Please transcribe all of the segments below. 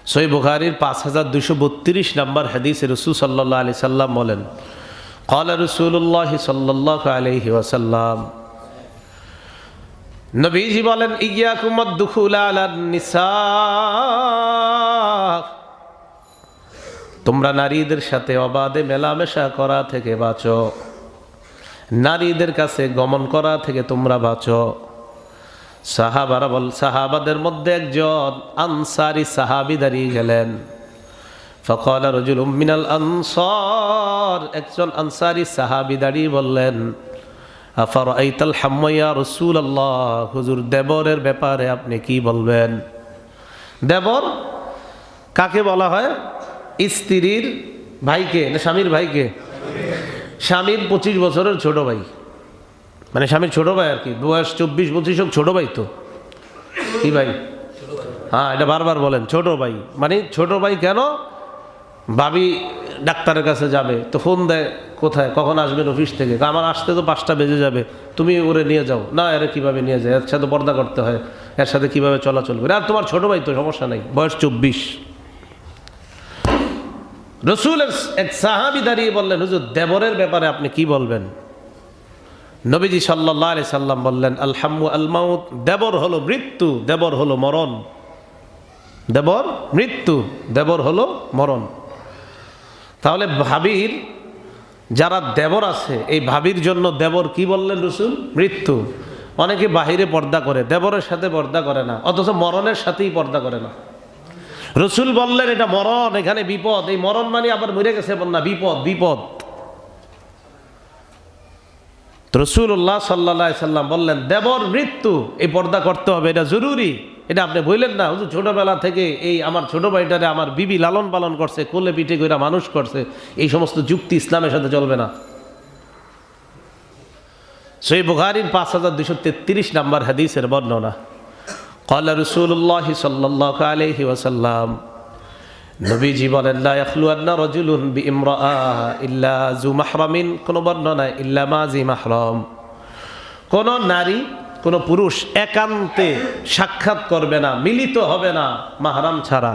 সহিহ বুখারীর 5232 নম্বর হাদিসে রাসূল সাল্লাল্লাহু আলাইহি সাল্লাম বলেন, ক্বালা রাসূলুল্লাহ সাল্লাল্লাহু আলাইহি ওয়াসাল্লাম, নবীজি বলেন, ইয়্যাকুম আদ-দুখুল আলান নিসা, তোমরা নারীদের সাথে অবাধে মেলামেশা করা থেকে বাঁচো, নারীদের কাছে গমন করা থেকে তোমরা বাঁচো। সাহাবাদের মধ্যে একজন আনসারী সাহাবী দাঁড়িয়ে গেলেন। ফাকালা রাজুলুম মিনাল আনসার, একজন আনসারী সাহাবী দাঁড়িয়ে বললেন, আফারাআইতাল হাম্মা ইয়া রাসূলুল্লাহ, হুজুর দেবরের ব্যাপারে আপনি কি বলবেন? দেবর কাকে বলা হয়? স্ত্রীর ভাইকে না স্বামীর ভাইকে? স্বামীর 25 বছরের ছোট ভাই, মানে স্বামীর ছোট ভাই আর কি, বয়স 24-25 হোক, ছোট ভাই তো কি ভাই? হ্যাঁ, এটা বারবার বলেন, ছোট ভাই। মানে ছোট ভাই কেন? ভাবি ডাক্তারের কাছে যাবে তো ফোন দেয়, কোথায় কখন আসবেন অফিস থেকে? আমার আসতে তো 5টা বেজে যাবে, তুমি ওরে নিয়ে যাও। না, এর কীভাবে নিয়ে যায়, এর সাথে পর্দা করতে হয়, এর সাথে কীভাবে চলাচল করে? আর তোমার ছোট ভাই তো, সমস্যা নাই, বয়স 24। রসুলের এক সাহাবী দাঁড়িয়ে বললেন, হুজুর দেবরের ব্যাপারে আপনি কি বলবেন? নবীজি সাল্লাল্লাহু আলাইহি সাল্লাম বললেন, আল হাম্মু আল মাউত, দেবর হলো মৃত্যু, দেবর হলো মরণ। দেবর মৃত্যু, দেবর হলো মরণ। তাহলে ভাবির যারা দেবর আছে, এই ভাবির জন্য দেবর কি বললেন রসুল? মৃত্যু। অনেকে বাহিরে পর্দা করে, দেবরের সাথে পর্দা করে না, অথচ মরণের সাথেই পর্দা করে না। রসুল বললেন এটা মরণ, এখানে বিপদ। এই মরণ মানে আবার মরে গেছে না, বিপদ বিপদ। রাসূলুল্লাহ সাল্লাল্লাহু আলাইহি সাল্লাম বললেন দেবর মৃত্যু, এই পর্দা করতে হবে, এটা জরুরি। এটা আপনি বললেন না, হুজুর ছোটবেলা থেকে এই আমার ছোট ভাইটারে আমার বিবি লালন পালন করছে, কোলে পিঠে কইরা মানুষ করছে, এই সমস্ত যুক্তি ইসলামের সাথে চলবে না। সহিহ বুখারীর 5233 নম্বর হাদিসের বর্ণনা, ক্বালা রাসূলুল্লাহ সাল্লাল্লাহু আলাইহি ওয়াসাল্লাম, নবীজি বলেন, লা ইয়াখলুয়ান্না রাজুলুন বিইমরাআ ইল্লা যু মাহরামিন, কোন বর্ণনায় ইল্লা মা জি মাহরাম, কোন নারী কোন পুরুষ একান্তে সাক্ষাৎ করবে না, মিলিত হবে না মাহরাম ছাড়া।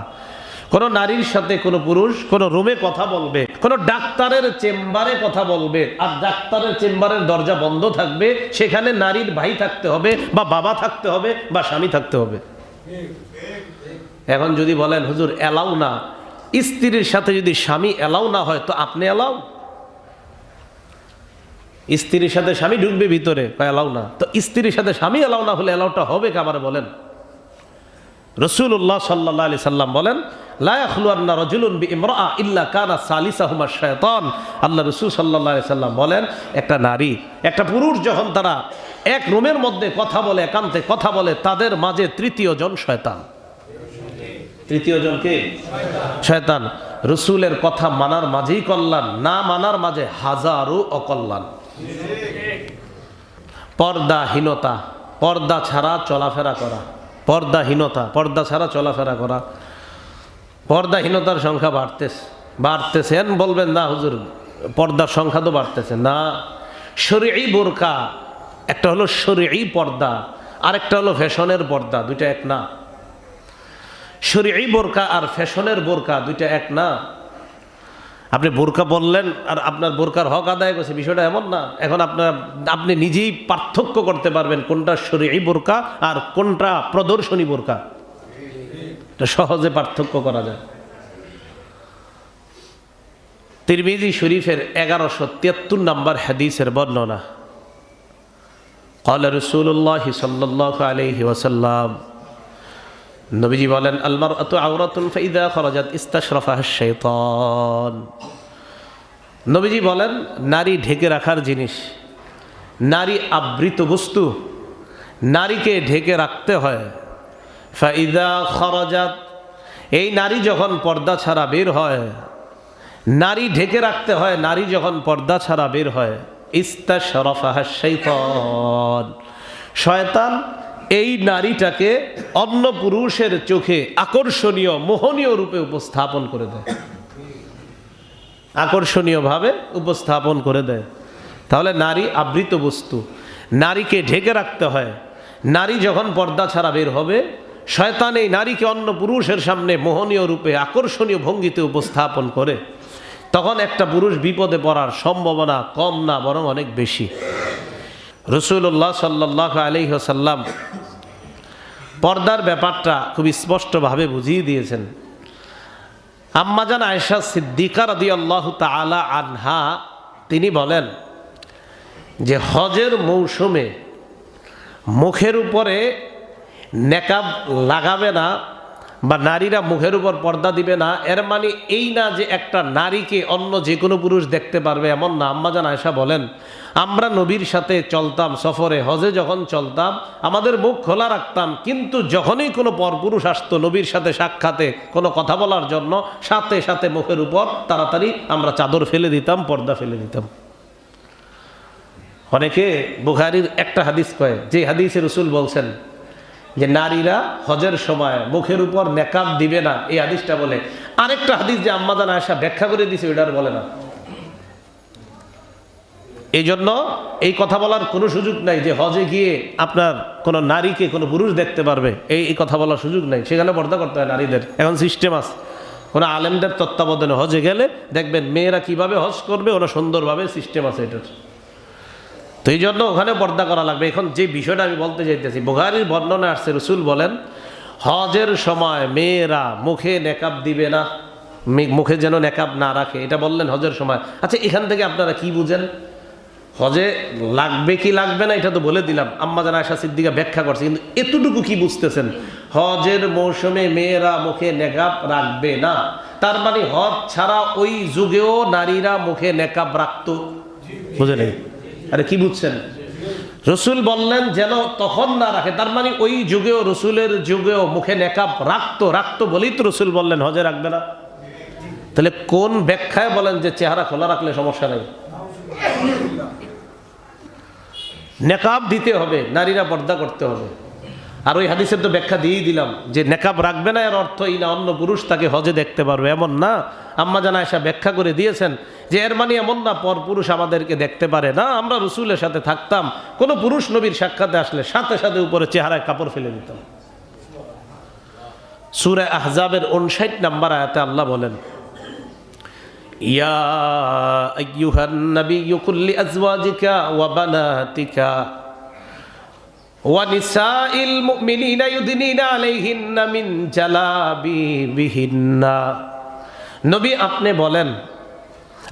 কোন নারীর সাথে কোন পুরুষ কোন রুমে কথা বলবে, কোন ডাক্তারের চেম্বারে কথা বলবে, আর ডাক্তারের চেম্বারের দরজা বন্ধ থাকবে, সেখানে নারীর ভাই থাকতে হবে, বা বাবা থাকতে হবে, বা স্বামী থাকতে হবে। এখন যদি বলেন হুজুর এলাও না, স্ত্রীর সাথে যদি স্বামী এলাও না হয় তো আপনি এলাও? স্ত্রীর সাথে স্বামী ঢুকবে ভিতরে, এলাও না, তো স্ত্রীর সাথে স্বামী এলাও না হলে এলাওটা হবে কাবার বলেন? রাসূলুল্লাহ সাল্লাল্লাহু আলাইহি সাল্লাম বলেন, লা ইয়াখলুয়ান্না রাজুলুন বিইমরাআ ইল্লা কানা সালিসাহুমা শায়তান। আল্লাহ রাসূল সাল্লাল্লাহু আলাইহি সাল্লাম বলেন, একটা নারী একটা পুরুষ যখন তারা এক রুমের মধ্যে কথা বলে, একান্তে কথা বলে, তাদের মাঝে তৃতীয় জন শয়তান। তৃতীয় জন কে? শয়তান। রসুলের কথা মানার মাঝেই কল্যাণ, না মানার মাঝে হাজারো অকল্যাণ। পর্দাহীনতা, পর্দা ছাড়া চলাফেরা করা, পর্দাহীনতা, পর্দা ছাড়া চলাফেরা করা। পর্দাহীনতার সংখ্যা বাড়তেছে। বলবেন না হুজুর পর্দার সংখ্যা তো বাড়তেছে না। শরঈ বোরকা, একটা হলো শরঈ পর্দা, আরেকটা হলো ফ্যাশনের পর্দা, দুইটা এক না। শরঈ বোরকা আর ফ্যাশনের বোরকা দুইটা এক না। আপনি বোরকা বললেন আর আপনার বোরকার হক আদায় করছে, বিষয়টা এমন না। এখন আপনি নিজেই পার্থক্য করতে পারবেন কোনটা শরঈ বোরকা আর কোনটা প্রদর্শনী বোরকা, এটা সহজে পার্থক্য করা যায়। তিরমিজি শরীফের 1173 নম্বর হাদিসের বর্ণনা, ক্বালা রাসূলুল্লাহ সাল্লাল্লাহু আলাইহি ওয়াসাল্লাম, নবীজি বলেন, আল মারআতু আওরাতুন ফাইযা খারাজাত ইস্তাশরাফাহা শাইতান। নবীজি বলেন, নারী ঢেকে রাখার জিনিস, নারী আবৃত বস্তু, নারীকে ঢেকে রাখতে হয়। ফাইযা খারাজাত, এই নারী যখন পর্দা ছাড়া বের হয়, নারী ঢেকে রাখতে হয়, নারী যখন পর্দা ছাড়া বের হয়, ইস্তাশরাফাহা শাইতান, শয়তান এই নারীটাকে অন্য পুরুষের চোখে আকর্ষণীয় মোহনীয় রূপে উপস্থাপন করে দেয়, আকর্ষণীয়ভাবে উপস্থাপন করে দেয়। তাহলে নারী আবৃত বস্তু, নারীকে ঢেকে রাখতে হয়। নারী যখন পর্দা ছাড়া বের হবে, শয়তান এই নারীকে অন্য পুরুষের সামনে মোহনীয় রূপে আকর্ষণীয় ভঙ্গিতে উপস্থাপন করে, তখন একটা পুরুষ বিপদে পড়ার সম্ভাবনা কম না, বরং অনেক বেশি। রাসূলুল্লাহ সাল্লাল্লাহু আলাইহি ওয়াসাল্লাম পর্দার ব্যাপারটা খুব স্পষ্টভাবে বুঝিয়ে দিয়েছেন। আম্মাজান আয়েশা সিদ্দিকা রাদিয়াল্লাহু তাআলা আনহা তিনি বলেন যে হজের মৌসুমে মুখের উপরে নেকাব লাগাবে না বা নারীরা মুখের উপর পর্দা দিবে না, এর মানে এই না যে একটা নারীকে অন্য যে কোনো পুরুষ দেখতে পারবে, এমন না। আম্মাজান আয়েশা বলেন, আমরা নবীর সাথে চলতাম সফরে, হজে যখন চলতাম আমাদের মুখ খোলা রাখতাম, কিন্তু যখনই কোনো পরপুরুষ আসতো নবীর সাথে সাক্ষাতে কোনো কথা বলার জন্য, সাথে সাথে মুখের উপর তাড়াতাড়ি আমরা চাদর ফেলে দিতাম, পর্দা ফেলে দিতাম। অনেকে বুখারীর একটা হাদিস কয়, যে হাদিসে রাসূল বলছেন যে নারীরা হজের সময় মুখের উপর নেকাব দিবে না, এই হাদিসটা বলে। আরেকটা হাদিস যে আম্মাজান আয়েশা ব্যাখ্যা করে দিয়েছে, ওইটার বলে না। এই জন্য এই কথা বলার কোনো সুযোগ নাই যে হজে গিয়ে আপনার কোনো নারীকে কোনো পুরুষ দেখতে পারবে, এই কথা বলার সুযোগ নাই। সেখানে পর্দা করতে হয় নারীদের। এখন সিস্টেম আছে, কোনো আলেমদের তত্ত্বাবধানে হজে গেলে দেখবেন মেয়েরা কিভাবে হজ করবে, ওরা সুন্দরভাবে সিস্টেম আছে এটার। তো এই জন্য ওখানে পর্দা করা লাগবে। এখন যে বিষয়টা আমি বলতে চাইতেছি, বুখারীর বর্ণনা আসছে, রাসূল বলেন হজের সময় মেয়েরা মুখে নেকাব দিবে না, মুখে যেন নেকাব না রাখে, এটা বললেন হজের সময়। আচ্ছা, এখান থেকে আপনারা কি বুঝেন? হজে লাগবে কি লাগবে না এটা তো বলে দিলাম, আম্মাজান আয়েশা সিদ্দিকা ব্যাখ্যা করছে, কিন্তু এতটুকু কি বুঝতেছেন? হজের মৌসুমে মেয়েরা মুখে নেকাব রাখবে না, তার মানে হজ ছাড়া ওই যুগেও নারীরা মুখে নেকাব রাখতো। বুঝে নেই? আরে কি বুঝছেন? রসুল বললেন যেন তখন না রাখে, তার মানে ওই যুগেও, রসুলের যুগেও মুখে নেকাব রাখতো বলেই তো রসুল বললেন হজে রাখবে না। তাহলে কোন ব্যাখ্যায় বলেন যে চেহারা খোলা রাখলে সমস্যা নেই? নেকাব দিতে হবে, নারীরা পর্দা করতে হবে। আর ওই হাদিসের তো ব্যাখ্যা দিয়েই দিলাম যে নেকাব রাখবে না এর অর্থ এই না অন্য পুরুষ তাকে হজে দেখতে পারবে, এমন না। আম্মাজান আয়েশা ব্যাখ্যা করে দিয়েছেন যে এর মানে এমন না পর পুরুষ আমাদেরকে দেখতে পারে না, আমরা রসুলের সাথে থাকতাম, কোনো পুরুষ নবীর সাক্ষাতে আসলে সাথে সাথে উপরে চেহারায় কাপড় ফেলে দিতাম। সূরা আহজাবের 59 নম্বর আয়াতে আল্লাহ বলেন, ইয়া আইয়ুহান নাবিয়্যু কুল লিআজওয়াজিকা ওয়া বানাতিকা ওয়া নিসাইল মুমিনিনা ইউদনিনা আলাইহিন্না মিন জালাবিবিহিন্না। নবী আপনি বলেন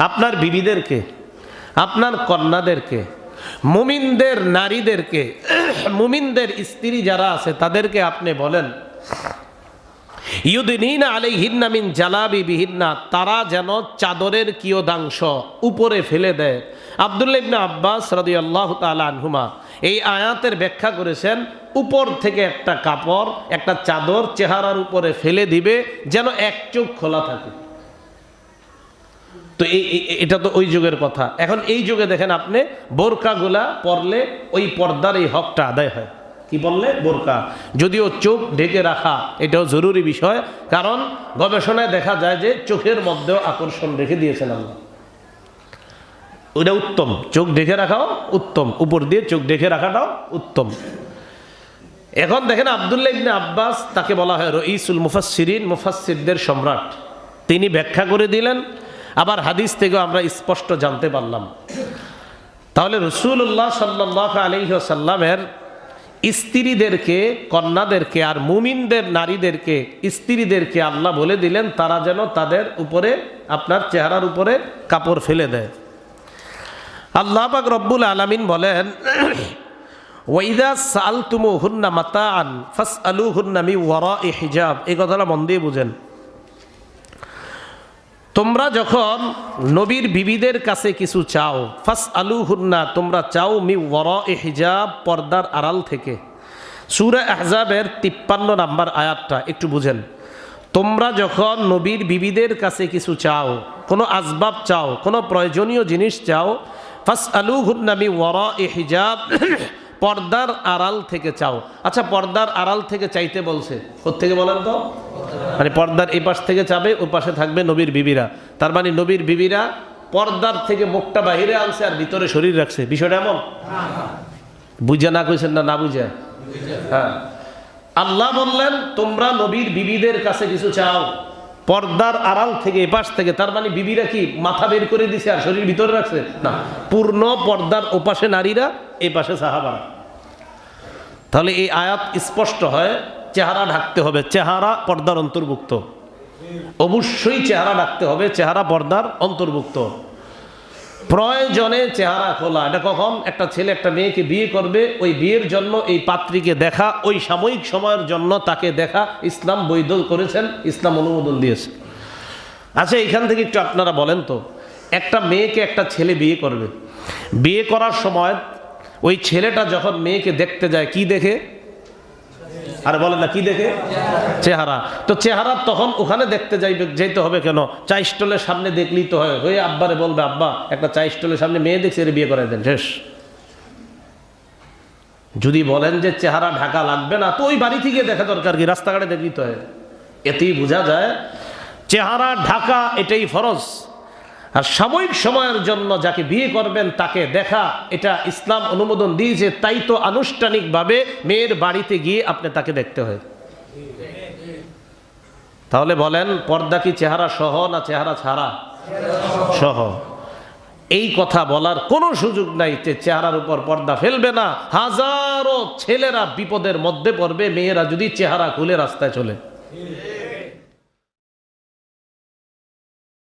আপনার বিবিদেরকে, আপনার কন্যাদেরকে, মুমিনদের নারীদেরকে, মুমিনদের স্ত্রী যারা আছে তাদেরকে আপনি বলেন ইউদনিনা আলাইহিন্না মিন জালাবিবিহিন্না, তারা যেন চাদরের কিয়দাংশ উপরে ফেলে দেয়। আব্দুল্লাহ ইবনে আব্বাস রাদিয়াল্লাহু তাআলা আনহুমা এই আয়াতের ব্যাখ্যা করেছেন, উপর থেকে একটা কাপড়, একটা চাদর চেহারার উপরে ফেলে দিবে যেন এক চোখ খোলা থাকে। তো এটা তো ওই যুগের কথা। এখন এই যুগে দেখেন আপনি বোরকাগুলা পরলে ওই পর্দার এই হকটা আদায় হয়। কি বললে? বোরকা। যদিও চোখ ঢেকে রাখা এটাও জরুরি বিষয়, কারণ গবেষণায় দেখা যায় যে চোখের মধ্যেও আকর্ষণ রেখে দিয়েছেন আল্লাহ, ওটা উত্তম। চোখ ঢেকে রাখাও উত্তম, উপর দিয়ে চোখ ঢেকে রাখাটাও উত্তম। এখন দেখেন আব্দুল্লাহ ইবনে আব্বাস, তাকে বলা হয় রঈসুল মুফাসসিরিন, মুফাসসিরদের সম্রাট, তিনি ব্যাখ্যা করে দিলেন। আবার হাদিস থেকেও আমরা স্পষ্ট জানতে পারলাম। তাহলে রাসূলুল্লাহ সাল্লাল্লাহু আলাইহি ওয়াসাল্লামের স্ত্রীদেরকে, কন্যাদেরকে আর মুমিনদের নারীদেরকে, স্ত্রীদেরকে আল্লাহ বলে দিলেন তারা যেন তাদের উপরে, আপনার চেহারার উপরে কাপড় ফেলে দেয়। আল্লাহ পাক রব্বুল আলামিন বলেন, ওয়াইদা সাআলতুমুহুন্না মাতাআন ফাসআলুহুন্না মিন ওয়ারাই হিজাব। এই কথাটা মন দিয়ে বুঝেন। তোমরা যখন নবীর বিবিদের কাছে কিছু চাও, ফাসআলুহুন্না, তোমরা চাও, মিন ওয়ারাই হিজাব, পর্দার আড়াল থেকে। সূরা আহজাবের 53 নম্বর আয়াতটা একটু বুঝেন। তোমরা যখন নবীর বিবিদের কাছে কিছু চাও, কোনো আসবাব চাও, কোনো প্রয়োজনীয় জিনিস চাও, ফাসআলুহুন্না মিন ওয়ারাই হিজাব, পর্দার আড়াল থেকে চাও। আচ্ছা, পর্দার আড়াল থেকে চাইতে বলছে, কোত্থেকে বলেন তো? মানে পর্দার এই পাশ থেকে চাবে, ওই পাশে থাকবে নবীর বিবিরা। তার মানে নবীর বিবিরা পর্দার থেকে মুখটা বাহিরে আনছে আর ভিতরে শরীর রাখছে। বিষয়টা এমন বুঝা না কইছেন না? না বুঝা? হ্যাঁ। আল্লাহ বললেন তোমরা নবীর বিবিদের কাছে কিছু চাও, পর্দার আড়াল থেকে এপাশ থেকে। তার মানে বিবিরা কি মাথা বের করে দিছে আর শরীর ভিতরে রাখছে? না, পূর্ণ পর্দার ওপাশে নারীরা, এই পাশে সাহাবারা। তাহলে এই আয়াত স্পষ্ট হয় চেহারা ঢাকতে হবে, চেহারা পর্দার অন্তর্ভুক্ত। অবশ্যই চেহারা ঢাকতে হবে, চেহারা পর্দার অন্তর্ভুক্ত। প্রয়োজনে চেহারা খোলা। এটা কখন? একটা ছেলে একটা মেয়েকে বিয়ে করবে, ওই বিয়ের জন্য এই পাত্রীকে দেখা, ওই সাময়িক সময়ের জন্য তাকে দেখা ইসলাম বৈধ করেছেন, ইসলাম অনুমোদন দিয়েছে। আচ্ছা, এখান থেকে একটু আপনারা বলেন তো, একটা মেয়েকে একটা ছেলে বিয়ে করবে, বিয়ে করার সময় ওই ছেলেটা যখন মেয়েকে দেখতে যায় কি দেখে? আর বলেন না, কি দেখে? চেহারা। তো চেহারা তখন ওখানে দেখতে যেতে হবে কেন? চা স্টলের সামনে দেখলেই তো হয়, হয়ে আব্বারে বলবে আব্বা একটা চা স্টলের সামনে মেয়ে দেখছে, এর বিয়ে করাই দেন, শেষ। যদি বলেন যে চেহারা ঢাকা লাগবে না, তো ওই বাড়ি থেকে দেখা দরকার কি? রাস্তাঘাটে দেখলেই তো হয়। এতেই বোঝা যায় চেহারা ঢাকা এটাই ফরজ। আর সাময়িক সময়ের জন্য যাকে বিয়ে করবেন তাকে দেখা, এটা ইসলাম অনুমোদন দিয়েছে, তাই তো আনুষ্ঠানিকভাবে মেয়ের বাড়িতে গিয়ে আপনি তাকে দেখতে হয়। তাহলে বলেন পর্দা কি চেহারা সহ না চেহারা ছাড়া? সহ। এই কথা বলার কোনো সুযোগ নাই যে চেহারার উপর পর্দা ফেলবে না। হাজারো ছেলেরা বিপদের মধ্যে পড়বে মেয়েরা যদি চেহারা খুলে রাস্তায় চলে।